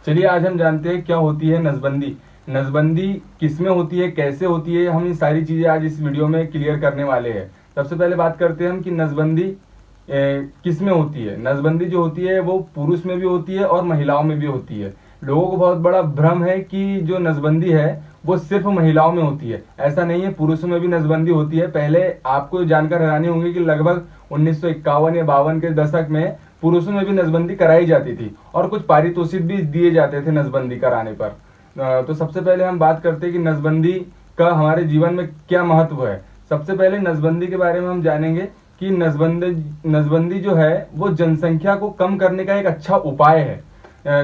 चलिए आज हम जानते हैं क्या होती है नसबंदी। नसबंदी किसमें होती है, कैसे होती है, हम ये सारी चीजें आज इस वीडियो में क्लियर करने वाले हैं। सबसे पहले बात करते हैं हम कि नसबंदी किसमें होती है। नसबंदी जो होती है वो पुरुष में भी होती है और महिलाओं में भी होती है। लोगों को बहुत बड़ा भ्रम है कि जो नसबंदी है वो सिर्फ महिलाओं में होती है। ऐसा नहीं है, पुरुषों में भी नसबंदी होती है। पहले आपको जानकर हैरानी होंगी कि लगभग 1951 या 52 के दशक में पुरुषों में भी नसबंदी कराई जाती थी और कुछ पारितोषिक भी दिए जाते थे नसबंदी कराने पर। तो सबसे पहले हम बात करते हैं कि नसबंदी का हमारे जीवन में क्या महत्व है। सबसे पहले नसबंदी के बारे में हम जानेंगे कि नसबंदी जो है वो जनसंख्या को कम करने का एक अच्छा उपाय है,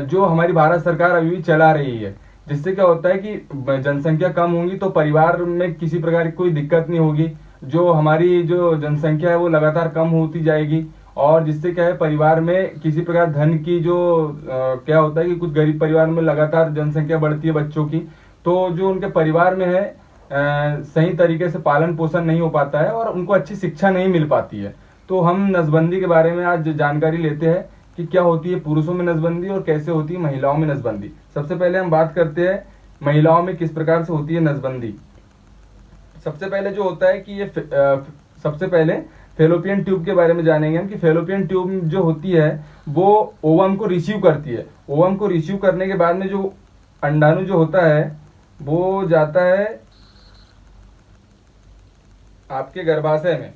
जो हमारी भारत सरकार अभी भी चला रही है। जिससे क्या होता है कि जनसंख्या कम होगी तो परिवार में किसी प्रकार की कोई दिक्कत नहीं होगी। जो हमारी जो जनसंख्या है वो लगातार कम होती जाएगी और जिससे क्या है परिवार में किसी प्रकार धन की जो क्या होता है कि कुछ गरीब परिवार में लगातार जनसंख्या बढ़ती है बच्चों की, तो जो उनके परिवार में है सही तरीके से पालन पोषण नहीं हो पाता है और उनको अच्छी शिक्षा नहीं मिल पाती है। तो हम नसबंदी के बारे में आज जानकारी लेते हैं कि क्या होती है पुरुषों में नसबंदी और कैसे होती है महिलाओं में नसबंदी। सबसे पहले हम बात करते हैं महिलाओं में किस प्रकार से होती है नसबंदी। सबसे पहले जो होता है कि सबसे पहले फेलोपियन ट्यूब के बारे में जानेंगे हम कि फेलोपियन ट्यूब जो होती है वो ओवम को रिसीव करती है। ओवम को रिसीव करने के बाद में जो अंडाणु जो होता है वो जाता है आपके गर्भाशय में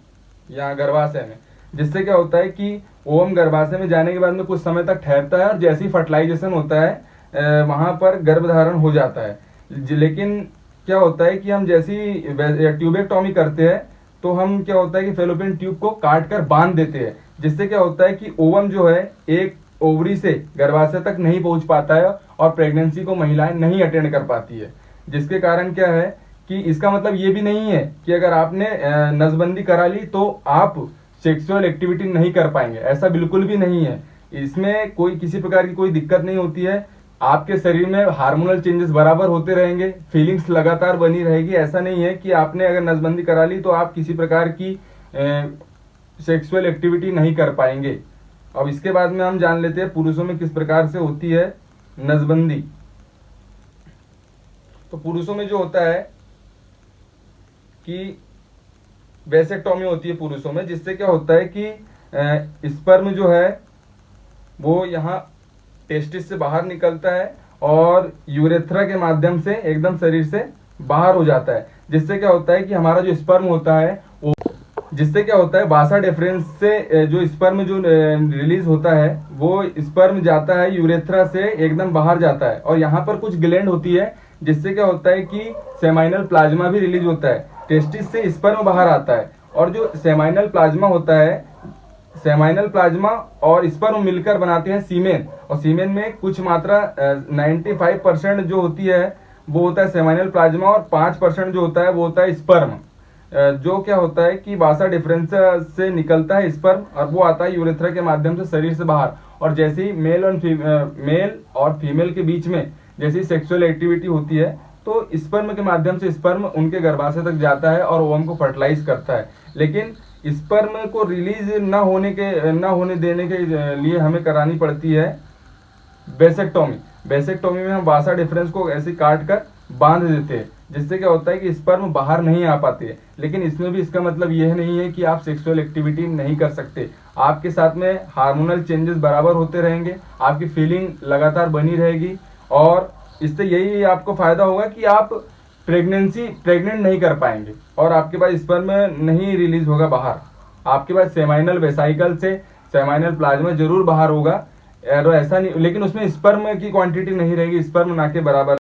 या गर्भाशय में। जिससे क्या होता है कि ओवम गर्भाशय में जाने के बाद में कुछ समय तक ठहरता है और जैसे ही फर्टिलाइजेशन होता है वहां पर गर्भधारण हो जाता है। लेकिन क्या होता है कि हम जैसी ट्यूबेक्टॉमी करते हैं तो हम क्या होता है कि फेलोपियन ट्यूब को काट कर बांध देते हैं। जिससे क्या होता है कि ओवम जो है एक ओवरी से गर्भाशय तक नहीं पहुंच पाता है और प्रेगनेंसी को महिलाएं नहीं अटेंड कर पाती है। जिसके कारण क्या है कि इसका मतलब ये भी नहीं है कि अगर आपने नसबंदी करा ली तो आप सेक्सुअल एक्टिविटी नहीं कर पाएंगे, ऐसा बिल्कुल भी नहीं है। इसमें कोई किसी प्रकार की कोई दिक्कत नहीं होती है। आपके शरीर में हार्मोनल चेंजेस बराबर होते रहेंगे, फीलिंग्स लगातार बनी रहेगी। ऐसा नहीं है कि आपने अगर नसबंदी करा ली तो आप किसी प्रकार की सेक्सुअल एक्टिविटी नहीं कर पाएंगे। अब इसके बाद में हम जान लेते हैं पुरुषों में किस प्रकार से होती है नसबंदी। तो पुरुषों में जो होता है कि वेसेक्टोमी होती है पुरुषों में। जिससे क्या होता है कि स्पर्म जो है वो यहाँ टेस्टिस से बाहर निकलता है और यूरेथ्रा के माध्यम से एकदम शरीर से बाहर हो जाता है। जिससे क्या होता है कि हमारा जो स्पर्म होता है वो जिससे क्या होता है वासा डिफरेंस से जो स्पर्म जो रिलीज होता है वो स्पर्म जाता है यूरेथ्रा से एकदम बाहर जाता है और यहाँ पर कुछ ग्लैंड होती है। जिससे क्या होता है कि सेमाइनल प्लाज्मा भी रिलीज होता है। टेस्टिस से स्पर्म बाहर आता है और जो सेमाइनल प्लाज्मा होता है, सेमाइनल प्लाज्मा और स्पर्म मिलकर बनाते हैं सीमेन। और सीमेन में कुछ मात्रा 95% जो होती है वो होता है सेमाइनल प्लाज्मा और 5% जो होता है वो होता है स्पर्म। जो क्या होता है कि वासा डिफरेंस से निकलता है स्पर्म और वो आता है यूरेथ्रा के माध्यम से शरीर से बाहर। और जैसे ही मेल और फीमेल के बीच में जैसी सेक्सुअल एक्टिविटी होती है तो स्पर्म के माध्यम से स्पर्म उनके गर्भाशय तक जाता है और ओवम को फर्टिलाइज करता है। लेकिन स्पर्म को रिलीज न होने देने के लिए हमें करानी पड़ती है वेसेक्टोमी। वेसेक्टोमी में हम वासा डिफरेंस को ऐसे काट कर बांध देते हैं। जिससे क्या होता है कि स्पर्म बाहर नहीं आ पाते। लेकिन इसमें भी इसका मतलब यह नहीं है कि आप सेक्सुअल एक्टिविटी नहीं कर सकते। आपके साथ में हार्मोनल चेंजेस बराबर होते रहेंगे, आपकी फीलिंग लगातार बनी रहेगी और इससे यही आपको फायदा होगा कि आप प्रेग्नेंट नहीं कर पाएंगे और आपके पास स्पर्म नहीं रिलीज होगा बाहर। आपके पास सेमाइनल वेसाइकल से सेमाइनल प्लाज्मा जरूर बाहर होगा और ऐसा नहीं, लेकिन उसमें स्पर्म की क्वांटिटी नहीं रहेगी, स्पर्म ना के बराबर